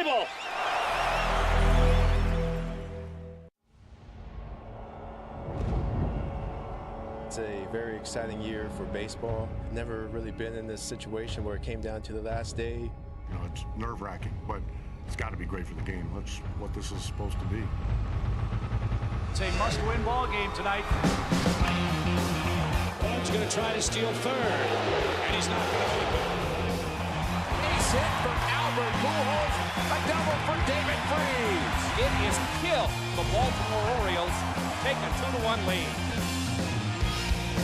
ball. It's a very exciting year for baseball. Never really been in this situation where it came down to the last day. You know, it's nerve-wracking, but it's got to be great for the game. That's what this is supposed to be. It's a must-win ball game tonight. He's going to try to steal third, and he's not going to make it. Ace hit from Albert Pujols, a double for David Freese. It is killed. The Baltimore Orioles take a 2-1 lead.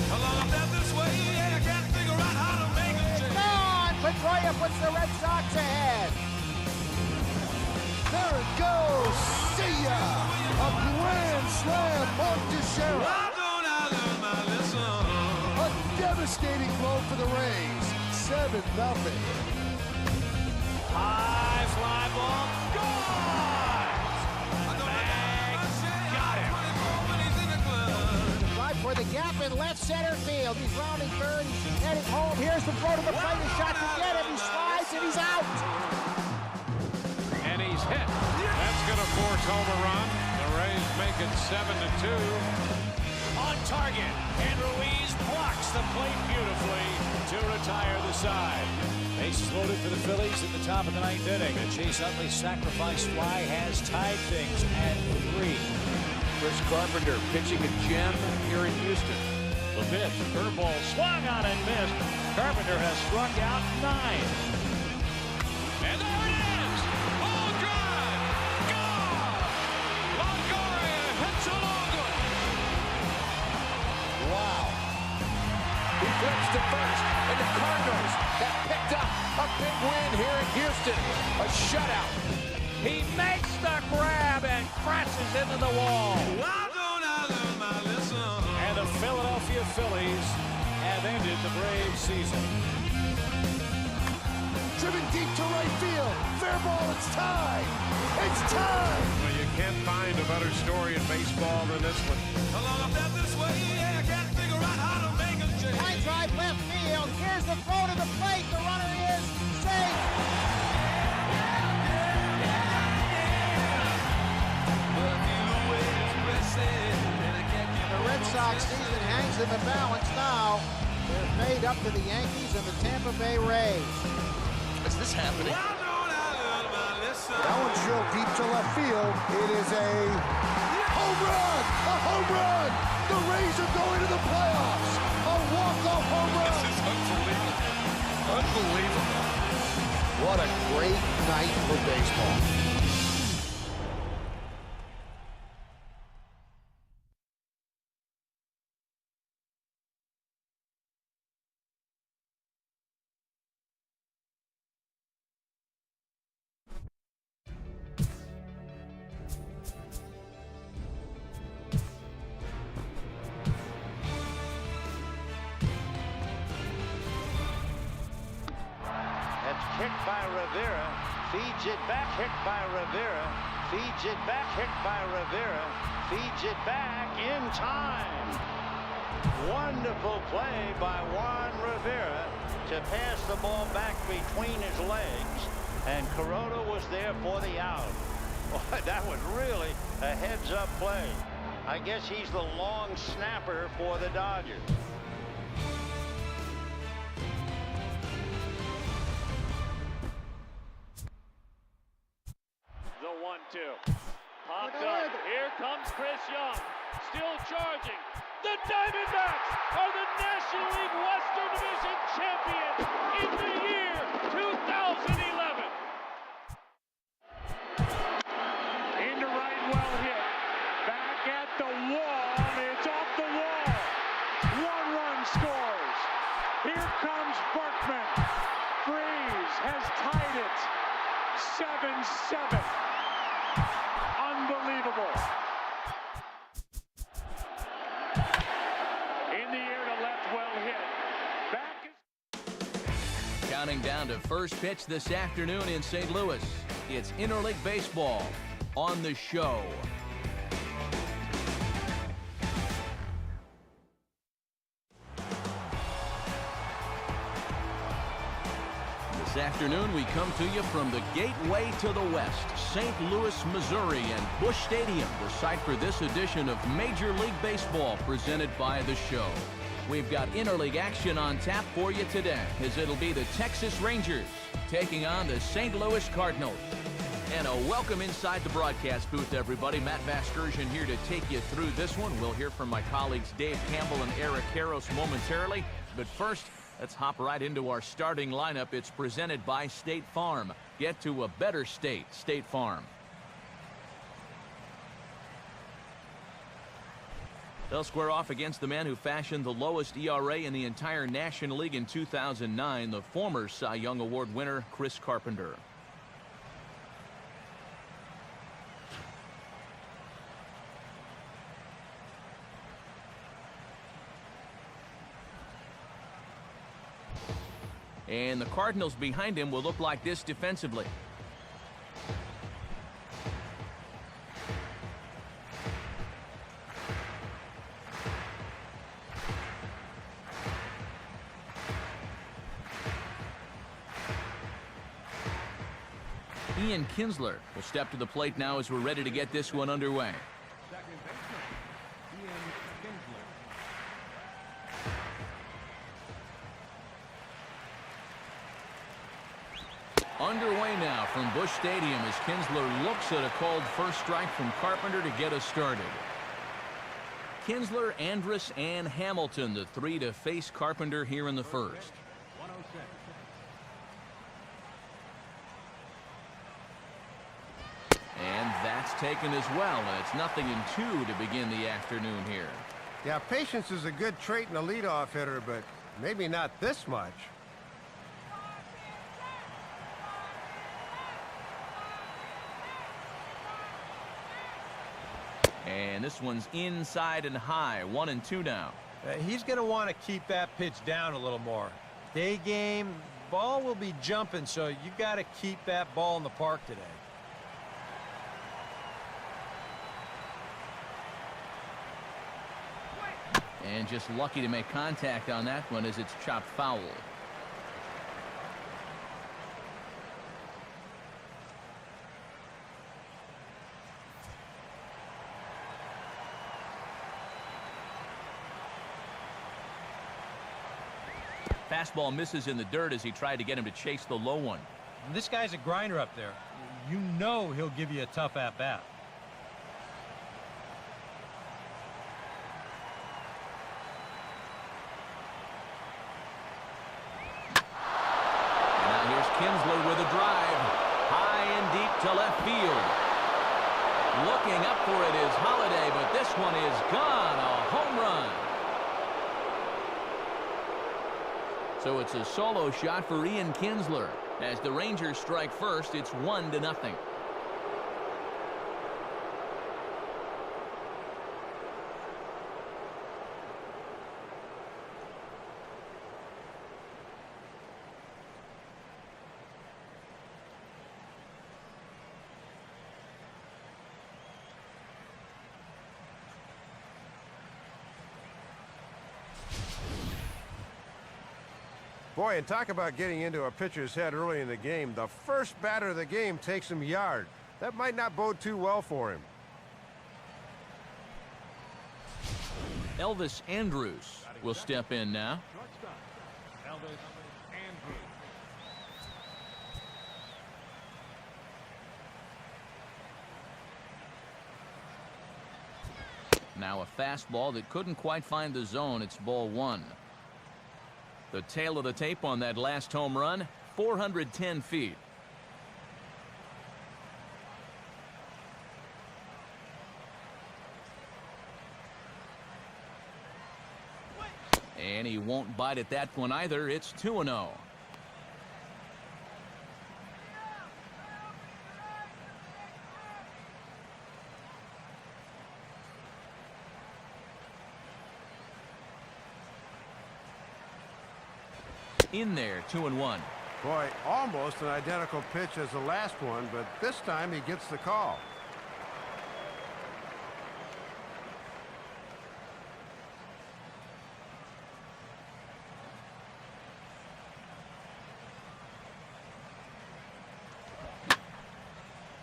Along that this way, I can't figure out how to make it. Pedroia puts the Red Sox ahead. There it goes. See ya. A grand slam, Mark Teixeira. Why don't I learn my lesson? A devastating blow for the Rays. 7-0. High fly ball. Gone! Got him. Right for the gap in left center field. He's rounding third. He's heading home. Here's the throw to the plate. A shot to get him. He slides and he's out. And he's hit. That's going to force home a run. The Rays make it 7-2. On target, and Ruiz blocks the plate beautifully to retire the side. Bases loaded for the Phillies at the top of the ninth inning. And Chase Utley's sacrifice fly has tied things at 3. Chris Carpenter pitching a gem here in Houston. The pitch, curveball swung on and missed. Carpenter has struck out 9. And there it is! Ball drive! Gone! Longoria hits a long one. Wow. He flips to first, and the Cardinals have picked up a big win here in Houston. A shutout. He makes the grab and crashes into the wall. Why don't I learn my lesson? And the Philadelphia Phillies have ended the Braves season. Driven deep to right field. Fair ball. It's time. It's time. Well, you can't find a better story in baseball than this one. Along that this way, I can't figure out how to make a change. High drive left field. Here's the throw to the plate. The runner is safe. The Red Sox season hangs in the balance now. They're made up to the Yankees and the Tampa Bay Rays. Is this happening? Why don't I learn my lesson? That one's drilled deep to left field. It is a home run! A home run! The Rays are going to the playoffs! A walk-off home run! This is unbelievable. Unbelievable. What a great night for baseball. Kicked by Rivera, feeds it back, kicked by Rivera, feeds it back, kicked by Rivera, feeds it back in time. Wonderful play by Juan Rivera to pass the ball back between his legs, and Corota was there for the out. Boy, that was really a heads-up play. I guess he's the long snapper for the Dodgers. The 1-2. Popped up. Here comes Chris Young. Still charging. The Diamondbacks are the National League Western Division champions in the year 2011. Into right, well hit. Back at the wall. It's off the wall. 1 run scores. Here comes Berkman. Freese has tied it. 7-7. Unbelievable. In the air to left, well hit. Back is... Counting down to first pitch this afternoon in St. Louis. It's interleague baseball on the show. This afternoon, we come to you from the gateway to the west, St. Louis, Missouri, and Busch Stadium, the site for this edition of Major League Baseball presented by The Show. We've got interleague action on tap for you today, as it'll be the Texas Rangers taking on the St. Louis Cardinals. And a welcome inside the broadcast booth, everybody. Matt Vasgersian here to take you through this one. We'll hear from my colleagues Dave Campbell and Eric Karros momentarily. But first, let's hop right into our starting lineup. It's presented by State Farm. Get to a better state, State Farm. They'll square off against the man who fashioned the lowest ERA in the entire National League in 2009, the former Cy Young Award winner, Chris Carpenter. And the Cardinals behind him will look like this defensively. Ian Kinsler will step to the plate now as we're ready to get this one underway. Underway now from Busch Stadium as Kinsler looks at a called first strike from Carpenter to get us started. Kinsler, Andrus, and Hamilton, the three to face Carpenter here in the first. And that's taken as well, and it's 0-2 to begin the afternoon here. Yeah, patience is a good trait in a leadoff hitter, but maybe not this much. And this one's inside and high, 1-2 now. He's going to want to keep that pitch down a little more. Day game, ball will be jumping, so you got to keep that ball in the park today. And just lucky to make contact on that one as it's chopped foul. Fastball misses in the dirt as he tried to get him to chase the low one. And this guy's a grinder up there. You know he'll give you a tough at-bat. And now here's Kinsler with a drive. High and deep to left field. Looking up for it is Holiday, but this one is gone. A home run. So it's a solo shot for Ian Kinsler. As the Rangers strike first, it's 1-0. Boy, and talk about getting into a pitcher's head early in the game. The first batter of the game takes him yard. That might not bode too well for him. Elvis Andrus will step in now. Now a fastball that couldn't quite find the zone. It's ball one. The tail of the tape on that last home run, 410 feet. And he won't bite at that one either. It's 2-0. In there, 2-1. Boy, almost an identical pitch as the last one, but this time he gets the call.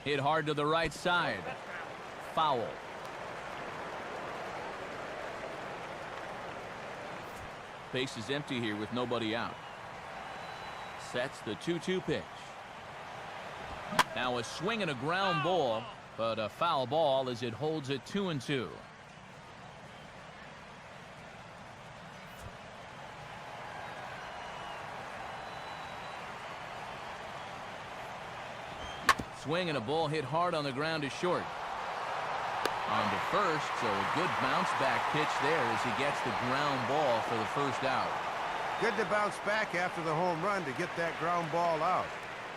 Hit hard to the right side. Foul. Base is empty here with nobody out. Sets the 2-2 pitch. Now a swing and a ground ball, but a foul ball as it holds it 2-2. Swing and a ball hit hard on the ground is short. On to first, so a good bounce back pitch there as he gets the ground ball for the first out. Good to bounce back after the home run to get that ground ball out.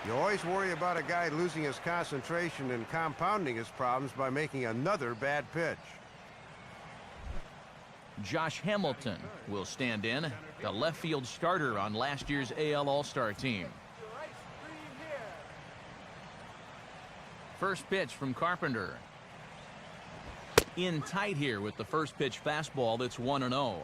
You always worry about a guy losing his concentration and compounding his problems by making another bad pitch. Josh Hamilton will stand in, the left field starter on last year's AL All-Star team. First pitch from Carpenter. In tight here with the first pitch fastball that's 1-0.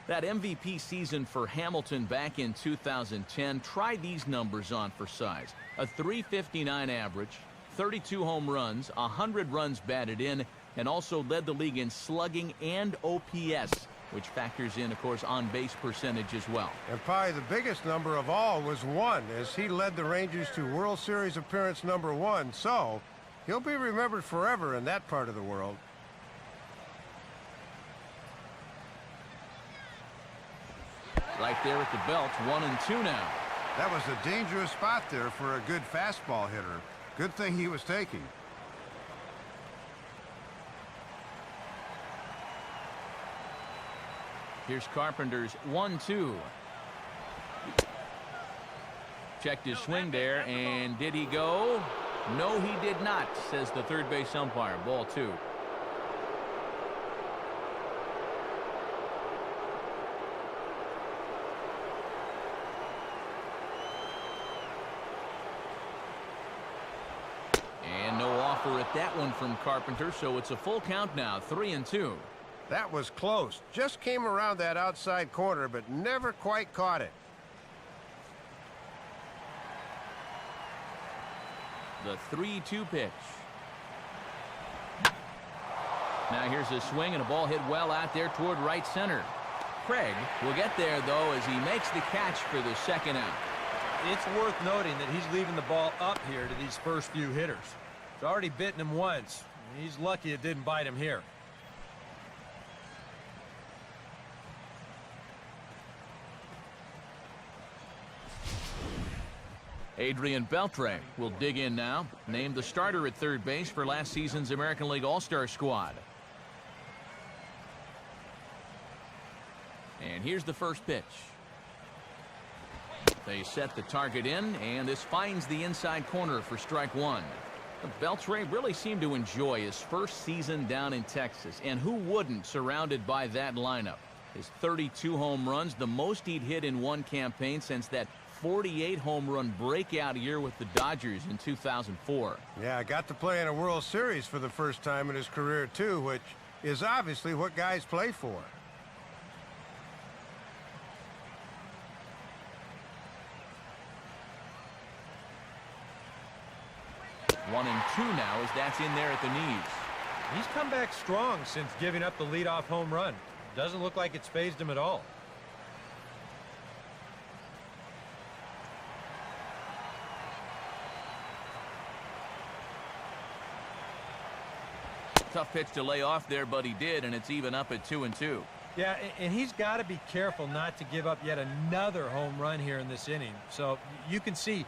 That MVP season for Hamilton back in 2010, try these numbers on for size. A .359 average, 32 home runs, 100 runs batted in, and also led the league in slugging and OPS, which factors in, of course, on-base percentage as well. And probably the biggest number of all was 1, as he led the Rangers to World Series appearance #1, so he'll be remembered forever in that part of the world. Right there at the belt, 1-2 now. That was a dangerous spot there for a good fastball hitter. Good thing he was taking. Here's Carpenter's 1-2. Checked his swing there, and did he go? No, he did not, says the third base umpire. Ball 2. And no offer at that one from Carpenter, so it's a full count now, 3-2. That was close. Just came around that outside corner, but never quite caught it. The 3-2 pitch. Now here's a swing and a ball hit well out there toward right center. Craig will get there, though, as he makes the catch for the second out. It's worth noting that he's leaving the ball up here to these first few hitters. It's already bitten him once. He's lucky it didn't bite him here. Adrian Beltre will dig in now, named the starter at third base for last season's American League All-Star squad. And here's the first pitch. They set the target in, and this finds the inside corner for strike 1. Beltre really seemed to enjoy his first season down in Texas, and who wouldn't, surrounded by that lineup. His 32 home runs, the most he'd hit in one campaign since that 48 home run breakout year with the Dodgers in 2004. Yeah, got to play in a World Series for the first time in his career, too, which is obviously what guys play for. One and two now as that's in there at the knees. He's come back strong since giving up the leadoff home run. Doesn't look like it's phased him at all. Tough pitch to lay off there, but he did, and it's even up at 2-2. Yeah, and he's got to be careful not to give up yet another home run here in this inning. So you can see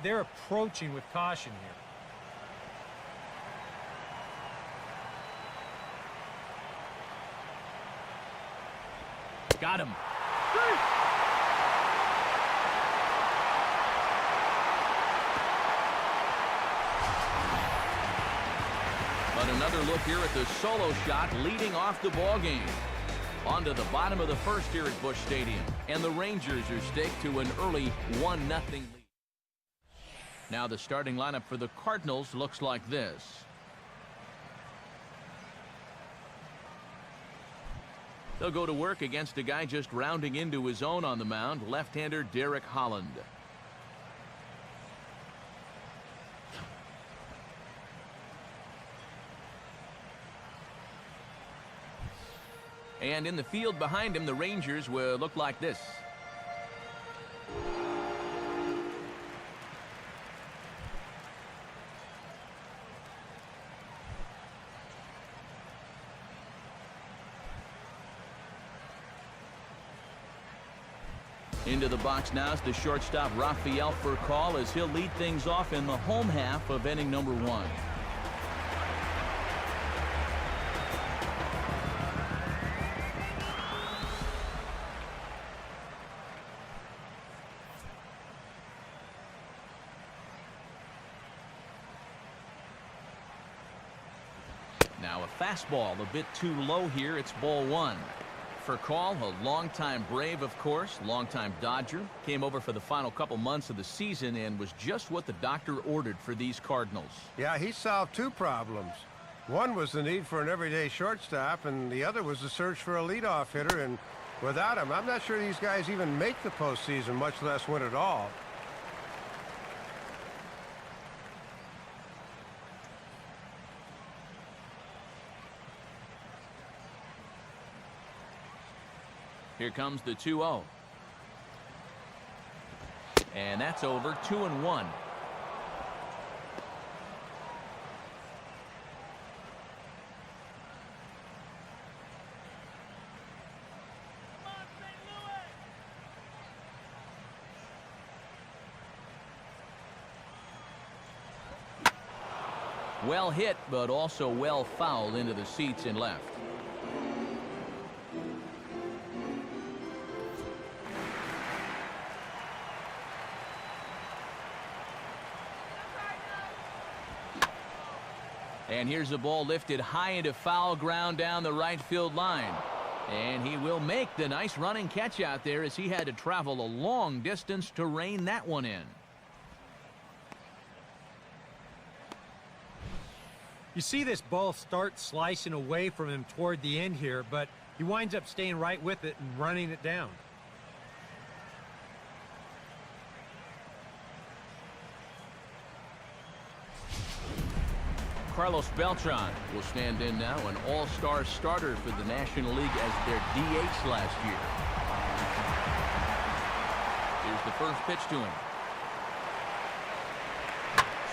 they're approaching with caution here. Got him. But another look here at the solo shot leading off the ball game. On to the bottom of the first here at Busch Stadium, and the Rangers are staked to an early 1-0 lead. Now the starting lineup for the Cardinals looks like this. They'll go to work against a guy just rounding into his own on the mound, left-hander Derek Holland. And in the field behind him, the Rangers will look like this. Into the box now is the shortstop Rafael for a call as he'll lead things off in the home half of inning number 1. Now a fastball a bit too low here. It's ball 1. For call, a longtime Brave, of course, longtime Dodger, came over for the final couple months of the season and was just what the doctor ordered for these Cardinals. Yeah, he solved 2 problems. One was the need for an everyday shortstop, and the other was the search for a leadoff hitter, and without him, I'm not sure these guys even make the postseason, much less win at all. Here comes the 2-0. And that's over. 2-1. Well hit, but also well fouled into the seats and left. And here's a ball lifted high into foul ground down the right field line. And he will make the nice running catch out there as he had to travel a long distance to rein that one in. You see this ball start slicing away from him toward the end here, but he winds up staying right with it and running it down. Carlos Beltran will stand in now, an all-star starter for the National League as their DH last year. Here's the first pitch to him.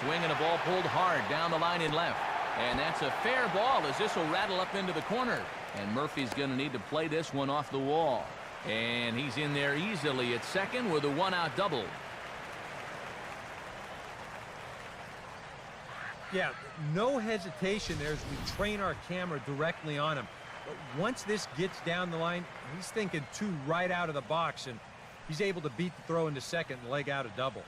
Swinging a ball pulled hard down the line in left. And that's a fair ball as this will rattle up into the corner. And Murphy's going to need to play this one off the wall. And he's in there easily at second with a one-out double. Yeah, no hesitation there as we train our camera directly on him. But once this gets down the line, he's thinking 2 right out of the box, and he's able to beat the throw into second and leg out a double.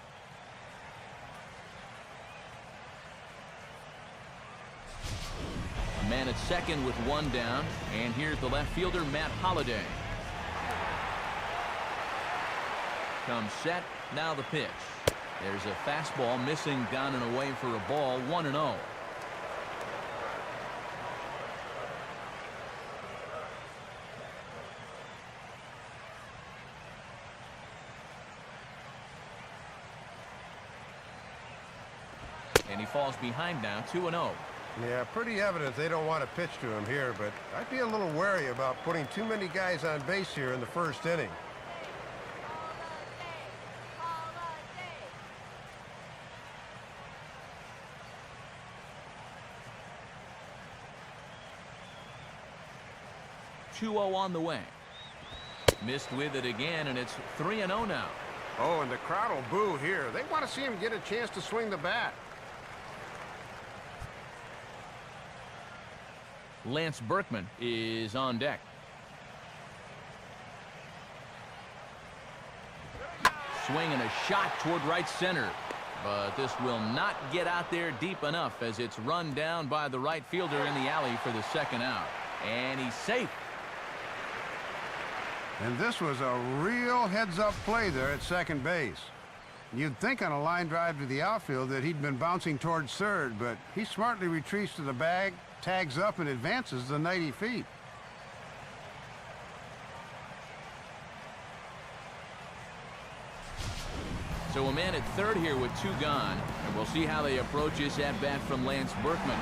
A man at second with 1 down, and here's the left fielder, Matt Holliday. Comes set, now the pitch. There's a fastball missing down and away for a ball, 1-0. And he falls behind now, 2-0. Yeah, pretty evident they don't want to pitch to him here, but I'd be a little wary about putting too many guys on base here in the first inning. On the way. Missed with it again, and it's 3-0 now. Oh, and the crowd will boo here. They want to see him get a chance to swing the bat. Lance Berkman is on deck. Swinging a shot toward right center. But this will not get out there deep enough as it's run down by the right fielder in the alley for the second out. And he's safe. And this was a real heads-up play there at second base. You'd think on a line drive to the outfield that he'd been bouncing towards third, but he smartly retreats to the bag, tags up, and advances the 90 feet. So a man at third here with 2 gone, and we'll see how they approach this at-bat from Lance Berkman.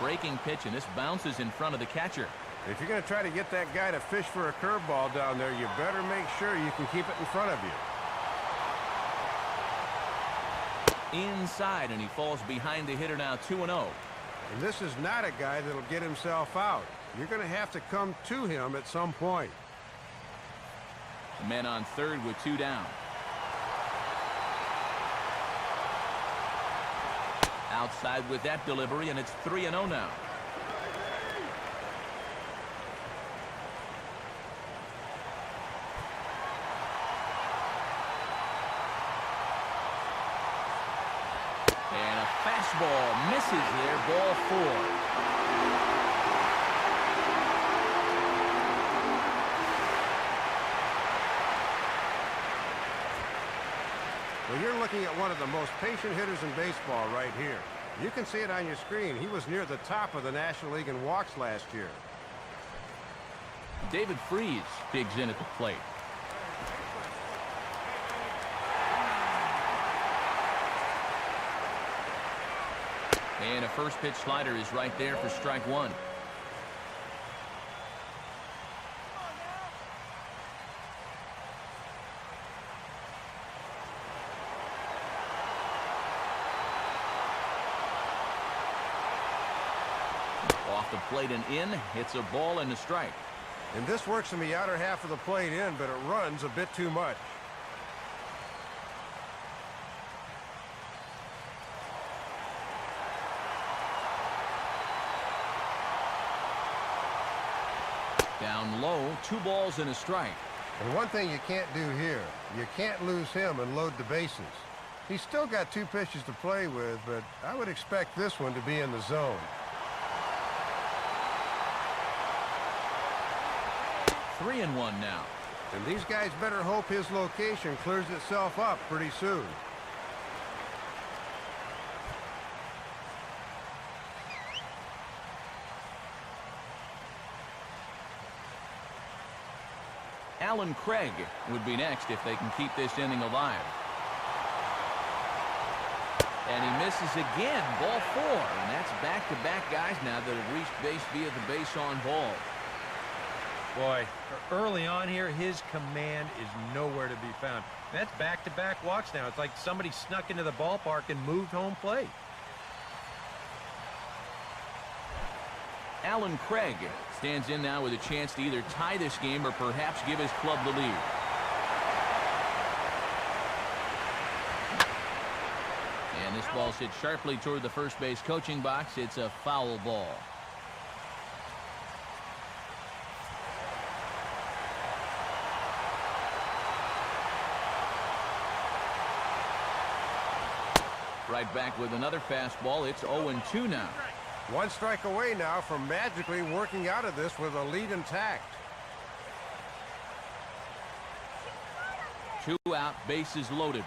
breaking pitch, and this bounces in front of the catcher. If you're going to try to get that guy to fish for a curveball down there, you better make sure you can keep it in front of you. Inside, and he falls behind the hitter now, 2-0. And this is not a guy that'll get himself out. You're going to have to come to him at some point. Men on third with 2 down. Outside with that delivery, and it's 3-0 now. And a fastball misses there, ball 4. Well, you're looking at one of the most patient hitters in baseball right here. You can see it on your screen. He was near the top of the National League in walks last year. David Freese digs in at the plate. And a first pitch slider is right there for strike 1. Off the plate and in, hits a ball and a strike. And this works in the outer half of the plate in, but it runs a bit too much. Down low, 2 balls and a strike. And one thing you can't do here, you can't lose him and load the bases. He's still got 2 pitches to play with, but I would expect this one to be in the zone. 3-1 now. And these guys better hope his location clears itself up pretty soon. Alan Craig would be next if they can keep this inning alive. And he misses again, ball 4. And that's back-to-back guys now that have reached base via the base on ball. Boy, early on here, his command is nowhere to be found. That's back-to-back walks now. It's like somebody snuck into the ballpark and moved home plate. Alan Craig stands in now with a chance to either tie this game or perhaps give his club the lead. And this ball's hit sharply toward the first base coaching box. It's a foul ball. Right back with another fastball. It's 0-2 now. 1 strike away now from magically working out of this with a lead intact. 2 out, bases loaded.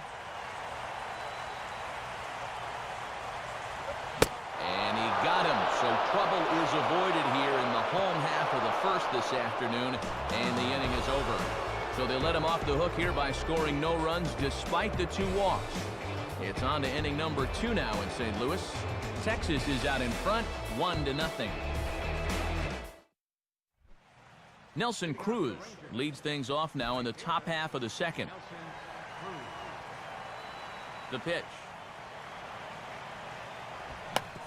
And he got him, so trouble is avoided here in the home half of the first this afternoon, and the inning is over. So they let him off the hook here by scoring no runs despite the 2 walks. It's on to inning number 2 now in St. Louis. Texas is out in front, 1-0. Nelson Cruz leads things off now in the top half of the second. The pitch.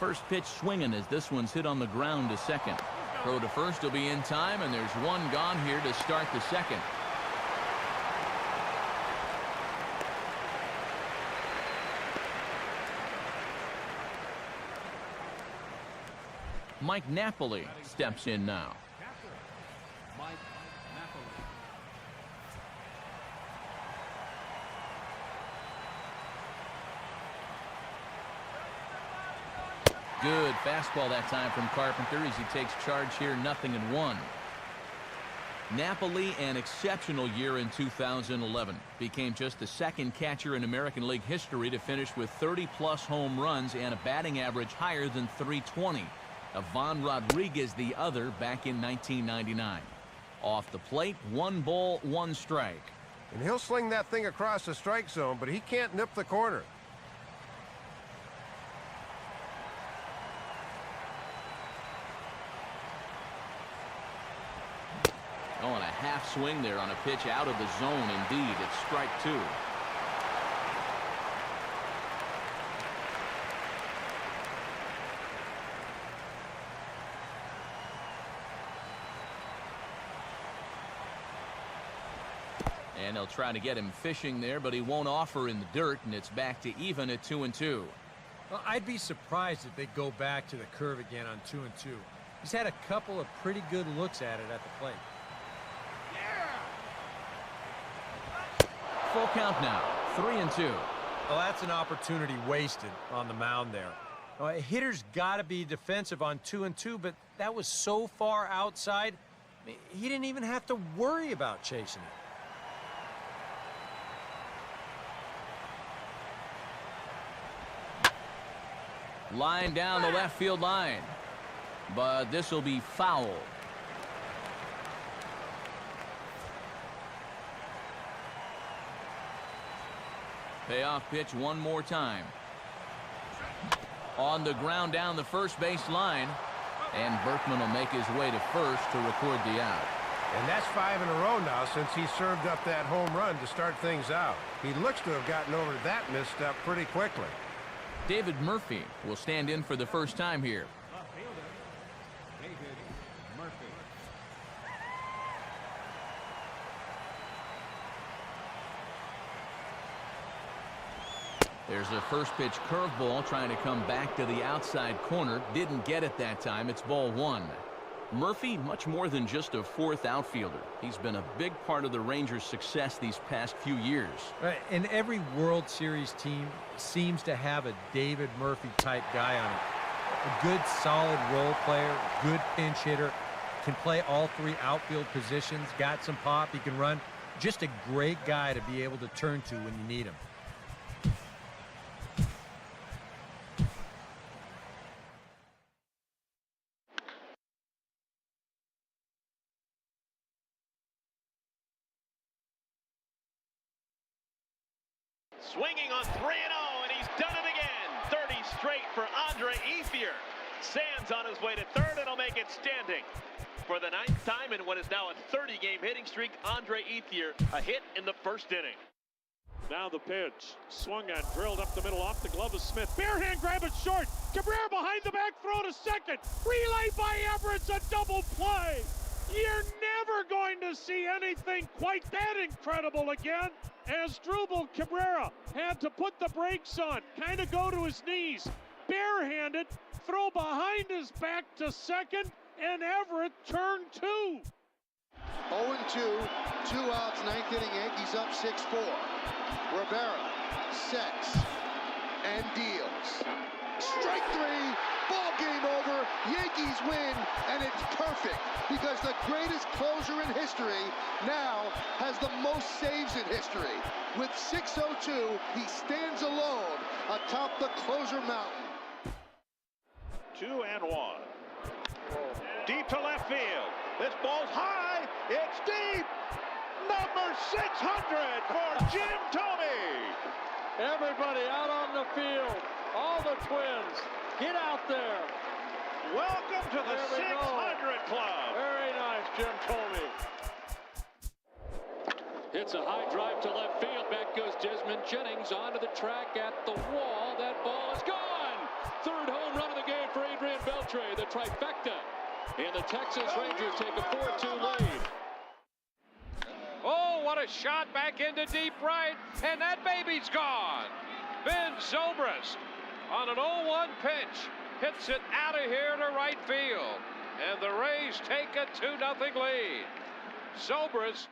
First pitch swinging as this one's hit on the ground to second. Throw to first will be in time, and there's 1 gone here to start the second. Mike Napoli steps in now. Good fastball that time from Carpenter as he takes charge here, 0-1. Napoli, an exceptional year in 2011. Became just the 2nd catcher in American League history to finish with 30-plus home runs and a batting average higher than .320. Ivan Rodriguez the other back in 1999. Off the plate, 1 ball, 1 strike. And he'll sling that thing across the strike zone, but he can't nip the corner. half swing there on a pitch out of the zone. Indeed, it's strike 2. And they'll try to get him fishing there, but he won't offer in the dirt, and it's back to even at 2-2. Well, I'd be surprised if they go back to the curve again on 2-2. He's had a couple of pretty good looks at it at the plate. Full count now, 3-2. Well, that's an opportunity wasted on the mound there. A hitter's got to be defensive on 2-2, but that was so far outside, he didn't even have to worry about chasing it. Line down the left field line, but this will be foul. Payoff pitch one more time. On the ground down the first base line, and Berkman will make his way to first to record the out. And that's 5 in a row now since he served up that home run to start things out. He looks to have gotten over that misstep pretty quickly. David Murphy will stand in for the first time here. There's a first pitch curveball trying to come back to the outside corner. Didn't get it that time. It's ball 1. Murphy, much more than just a fourth outfielder. He's been a big part of the Rangers' success these past few years. And every World Series team seems to have a David Murphy-type guy on it. A good, solid role player, good pinch hitter, can play all 3 outfield positions, got some pop, he can run. Just a great guy to be able to turn to when you need him. Swinging on 3-0, and he's done it again. 30 straight for Andre Ethier. Sands on his way to third, and he'll make it standing. For the 9th time in what is now a 30-game hitting streak, Andre Ethier, a hit in the first inning. Now the pitch. Swung on, drilled up the middle, off the glove of Smith. Bare hand grab it short. Cabrera behind the back, throw to second. Relay by Everett's a double play. You're never going to see anything quite that incredible again, as Drubal Cabrera had to put the brakes on, kind of go to his knees, barehanded, throw behind his back to second, and Everett turned 2. 0-2, 2 outs, 9th inning, Yankees up 6-4. Rivera sets and deals. Strike 3, ball game over, Yankees win, and it's perfect because the greatest closer in history now has the most saves in history. With 6:02, he stands alone atop the closer mountain. 2-1. Deep to left field. This ball's high, it's deep. Number 600 for Jim Thome. Everybody out on the field. All the Twins, get out there. Welcome to the 600 Club. Very nice, Jim Thome. Hits a high drive to left field. Back goes Desmond Jennings onto the track at the wall. That ball is gone. 3rd home run of the game for Adrian Beltre, the trifecta. And the Texas Rangers take a 4-2 lead. Oh, what a shot back into deep right, and that baby's gone. Ben Zobrist on an 0-1 pitch hits it out of here to right field, and the Rays take a 2-0 lead. Zobrist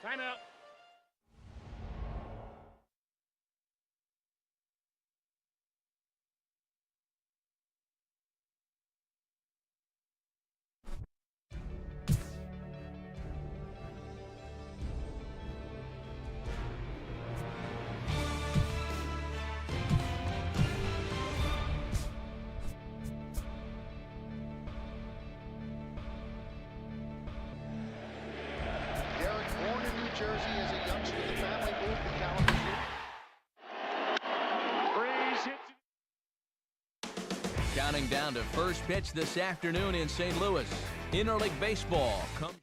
Timeout. Jersey as a youngster. The family moved to Kalamazoo. Counting down to first pitch this afternoon in St. Louis. Interleague Baseball comes.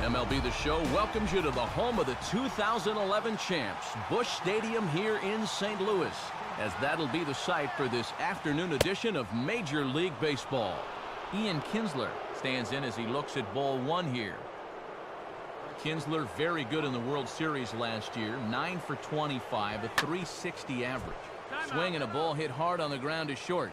MLB The Show welcomes you to the home of the 2011 champs, Busch Stadium here in St. Louis, as that'll be the site for this afternoon edition of Major League Baseball. Ian Kinsler stands in as he looks at ball one here. Kinsler very good in the World Series last year, 9 for 25, a .360 average. Swing and a ball hit hard on the ground to short.